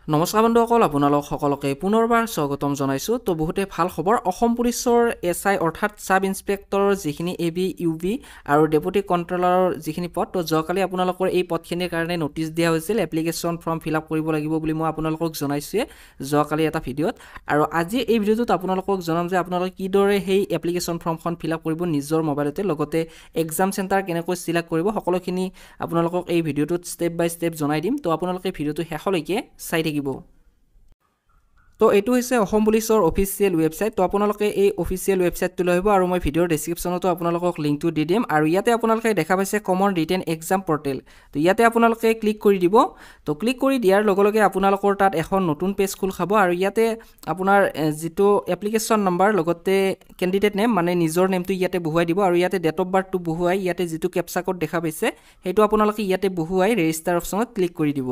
নমস্কাৰ বন্ধুসকল আপোনালোক সকলোকে পুনৰবাৰ স্বাগতম জনাইছো তো বহুতে ভাল খবৰ অসম পুলিচৰ এসআই অৰ্থাৎ সাব ইন্সপেক্টৰৰ যিখিনি এবি ইউবি আৰু ডেপুটি কন্ট্ৰলাৰৰ যিখিনি পদ তো যোৱাকালি আপোনালোকৰ এই পদখিনিৰ কাৰণে নটিচ দিয়া হৈছিল এপ্লিকেশন ফৰ্ম ফিল আপ কৰিব লাগিব বুলি মই আপোনালোকক জনাইছো যোৱাকালি এটা ভিডিঅ'ত আৰু আজি এই ভিডিঅ'টোত আপোনালোকক জনাম যে আপোনালোকে কিদৰে সেই এপ্লিকেশন ফৰ্মখন ফিল আপ কৰিব নিজৰ মোবাইলতে লগতে এক্সাম চেণ্টাৰ কেনেকৈ সিলেক্ট কৰিব সকলোখিনি আপোনালোকক এই ভিডিঅ'টোত ষ্টেপ বাই ষ্টেপ জনাই দিম তো আপোনালোকে ভিডিঅ'টো শেষলৈকে চাই থাকিব তো এইটো হৈছে অসম পুলিচৰ অফিচিয়েল ৱেবসাইট তো আপোনালোকে এই অফিচিয়েল ৱেবসাইটটো লৈ আহিব আৰু মই ভিডিঅ'ৰ ডেসক্ৰিপচনতো আপোনালোকক লিংকটো দি দিম আৰু ইয়াতে আপোনালোকে দেখা পাইছে কমন ৰিটেন এক্সাম পৰ্টেল তো ইয়াতে আপোনালোকে ক্লিক কৰি দিব তো ক্লিক কৰি দিয়াৰ লগে লগে আপোনালোকৰ তাত এখন নতুন পেজ খোল খাব আৰু ইয়াতে আপোনাৰ যেটো এপ্লিকেশন নম্বৰ লগতে ক্যান্ডিডেট নেম মানে নিজৰ নেমটো ইয়াতে বহুৱাই দিব আৰু ইয়াতে ডেট অফ বাৰ্থটো বহুৱাই ইয়াতে যেটো ক্যাপচা কোড দেখা পাইছে হেতু আপোনালোকে ইয়াতে বহুৱাই ৰেজিষ্টাৰ অপচনত ক্লিক কৰি দিব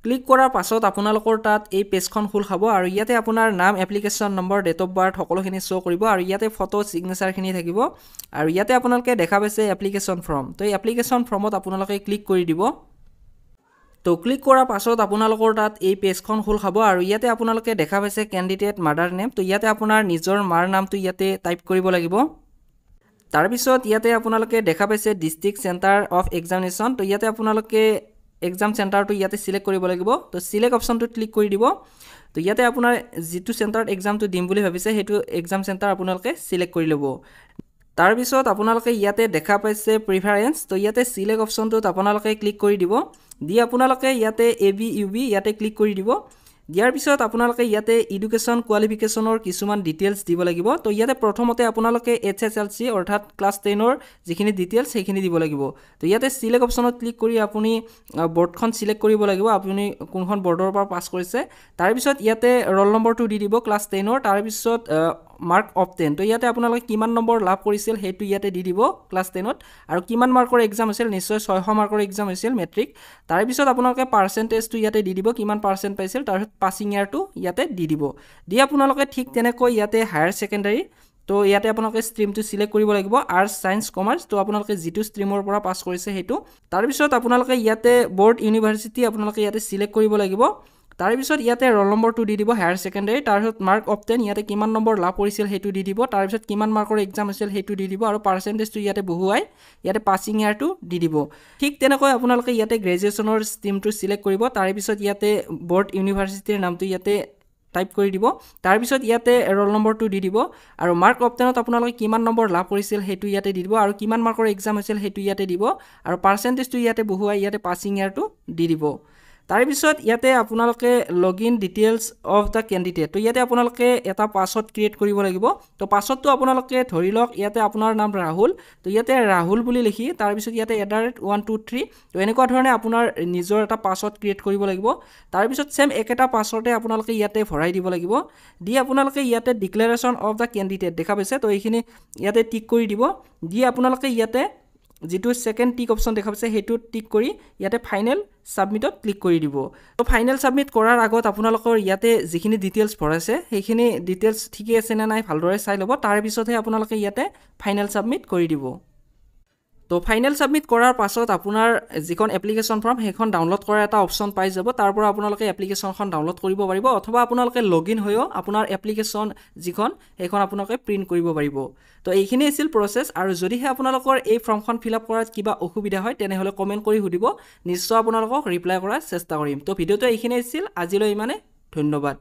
ক্লিক কৰাৰ পাছত আপোনালোকৰ তাত এই পেজখন খুল খাব আৰু ইয়াতে আপোনাৰ নাম application number date of birth সকলোখিনি শো কৰিব আৰু ইয়াতে ফটো সিগনেচাৰখিনি থাকিব আৰু ইয়াতে আপোনালোকে দেখা পাইছে এপ্লিকেশন ফৰ্ম তো এই এপ্লিকেশন ফৰ্মত আপোনালোকে ক্লিক কৰি দিব তো ক্লিক কৰাৰ পাছত আপোনালোকৰ তাত এই পেজখন খুল খাব আৰু ইয়াতে আপোনালোকে দেখা পাইছে ক্যান্ডিডেট মাদাৰ নেম তো ইয়াতে আপোনাৰ নিজৰ মাৰ নামটো ইয়াতে টাইপ কৰিব লাগিব তাৰ পিছত ইয়াতে আপোনালোকে দেখা পাইছে ডিস্ট্ৰিক্ট চেণ্টাৰ অফ এক্সামিনেশন তো ইয়াতে আপোনালোকে এক্সাম চেণ্টাৰটো ইয়াতে সিলেক্ট কৰিব লাগিব তো সিলেক্ট অপচনটো ক্লিক কৰি দিব তো ইয়াতে আপোনাৰ যেটো চেণ্টাৰত এক্সামটো দিম বুলি ভাবিছে হেতু এক্সাম চেণ্টাৰ আপোনালোকে সিলেক্ট কৰি ল'ব তাৰ পিছত আপোনালোকে ইয়াতে দেখা পাইছে প্ৰিফাৰেন্স তো ইয়াতে সিলেক্ট অপচনটোত আপোনালোকে ক্লিক কৰি দিব দি আপোনালোকে ইয়াতে এবি ইউবি ইয়াতে ক্লিক কৰি দিব দিয়াৰ পিছত আপোনালোকে ইয়াতে এডুকেশন কোৱালিফিকেশনৰ কিছুমান ডিটেইলছ দিব লাগিব তো ইয়াতে প্ৰথমতে আপোনালোকে এইচএসএলসি অৰ্থাৎ ক্লাস 10 ৰ যিখিনি ডিটেইলছ সেইখিনি দিব লাগিব তো ইয়াতে সিলেক্ট অপচনত ক্লিক কৰি আপুনি বৰ্ডখন সিলেক্ট কৰিব লাগিব আপুনি কোনখন বৰ্ডৰ পৰা পাছ কৰিছে তাৰ পিছত ইয়াতে ৰোল নম্বৰটো দি দিব ক্লাস 10 ৰ তাৰ পিছত মাৰ্ক অফ 10 তো ইয়াতে আপোনালোকে কিমান নম্বৰ লাভ কৰিছিল হেতু ইয়াতে দি দিব ক্লাস 10 ত আৰু কিমান মাৰ্কৰ এক্সাম আছিল নিশ্চয় 600 মাৰ্কৰ এক্সাম আছিল মেট্ৰিক তাৰ পিছত আপোনালোকে পাৰ্সেন্টেজটো ইয়াতে দি দিব কিমান পাৰ্সেন্ট পাইছিল তাৰ পিছত পাছিং ইয়াৰটো ইয়াতে দি দিব দি আপোনালোকে ঠিক তেনেকৈ ইয়াতে হায়াৰ সেকেন্ডাৰী তো ইয়াতে আপোনালোকে স্ট্ৰীমটো সিলেক্ট কৰিব লাগিব আৰ্টস সায়েন্স কমাৰ্চ তো আপোনালোকে যেটো স্ট্ৰীমৰ পৰা পাছ কৰিছে হেতু তাৰ পিছত আপোনালোকে ইয়াতে বৰ্ড ইউনিভাৰ্সিটি আপোনালোকে ইয়াতে সিলেক্ট কৰিব লাগিব তাৰ পিছত ইয়াতে ৰোল নম্বৰটো দি দিব হায়াৰ সেকেন্ডাৰী তাৰ পিছত মাৰ্ক অফ 10 ইয়াতে কিমান নম্বৰ লাভ কৰিছিল হেতু দি দিব তাৰ পিছত কিমান মাৰ্কৰ এক্সাম আছিল হেতু দি দিব আৰু পাৰ্সেন্টেজটো ইয়াতে বহুৱাই ইয়াতে পাছিং ইয়াৰটো দি দিব ঠিক তেনেকৈ আপোনালোকে ইয়াতে গ্ৰেজুৱেচনৰ স্ট্ৰীমটো সিলেক্ট কৰিব তাৰ পিছত ইয়াতে বৰ্ড ইউনিভাৰ্সিটিৰ নামটো ইয়াতে টাইপ কৰি দিব তাৰ পিছত ইয়াতে ৰোল নম্বৰটো দি দিব আৰু মাৰ্ক অফ 10 ত আপোনালোকে কিমান নম্বৰ লাভ কৰিছিল হেতু ইয়াতে দি দিব আৰু কিমান মাৰ্কৰ এক্সাম হৈছিল হেতু ইয়াতে দিব আৰু পাৰ্সেন্টেজটো ইয়াতে বহুৱাই ইয়াতে পাছিং ইয়াৰটো দি দিব তাৰ পিছত ইয়াতে আপোনালোকে login details of the candidate তো ইয়াতে আপোনালোকে এটা পাসৱৰ্ড ক্ৰিয়েট কৰিব লাগিব তো পাসৱৰ্ডটো আপোনালোকে ধৰি লওক ইয়াতে আপোনাৰ নাম ৰাহুল তো ইয়াতে ৰাহুল বুলি লিখি তাৰ পিছত ইয়াতে @123 তো এনেকুৱা ধৰণে আপোনাৰ নিজৰ এটা পাসৱৰ্ড ক্ৰিয়েট কৰিব লাগিব তাৰ পিছত সেম একেটা পাসৱৰ্ডে আপোনালোকে ইয়াতে ভৰাই দিব লাগিব দি আপোনালোকে ইয়াতে ডিক্লাৰেচন অফ দা ক্যান্ডিডেট দেখা পাইছে তো এইখিনি ইয়াতে টিক কৰি দিব দি আপোনালোকে ইয়াতে যেটো সেকেন্ড টিক অপচন দেখা পাইছে হেতু টিক কৰি ইয়াতে ফাইনাল সাবমিটত ক্লিক কৰি দিব তো ফাইনাল সাবমিট কৰাৰ আগত আপোনালোকৰ ইয়াতে যিখিনি ডিটেইলছ ভৰাইছে সেইখিনি ডিটেইলছ ঠিকে আছে নে নাই ভালদৰে চাই ল'ব তাৰ পিছতহে আপোনালোকে ইয়াতে ফাইনাল সাবমিট কৰি দিব তো ফাইনাল সাবমিট কৰাৰ পাছত আপোনাৰ যিখন এপ্লিকেশন ফৰ্ম সেইখন ডাউনলোড কৰাৰ এটা অপচন পাই যাব তাৰ পৰা আপোনালোকে এপ্লিকেশনখন ডাউনলোড কৰিব পাৰিব অথবা আপোনালোকে লগইন হৈও আপোনাৰ এপ্লিকেশন যিখন সেইখন আপোনালোকে প্ৰিন্ট কৰিব পাৰিব তো এইখিনি আছিল প্ৰসেস আৰু যদিহে আপোনালোকৰ এই ফৰ্মখন ফিল আপ কৰাত কিবা অসুবিধা হয় তেনেহলে কমেন্ট কৰি সুধিব নিশ্চয় আপোনালোকক ৰিপ্লাই কৰাৰ চেষ্টা কৰিম তো ভিডিঅটো এইখিনি আছিল আজিলৈ ইমানে ধন্যবাদ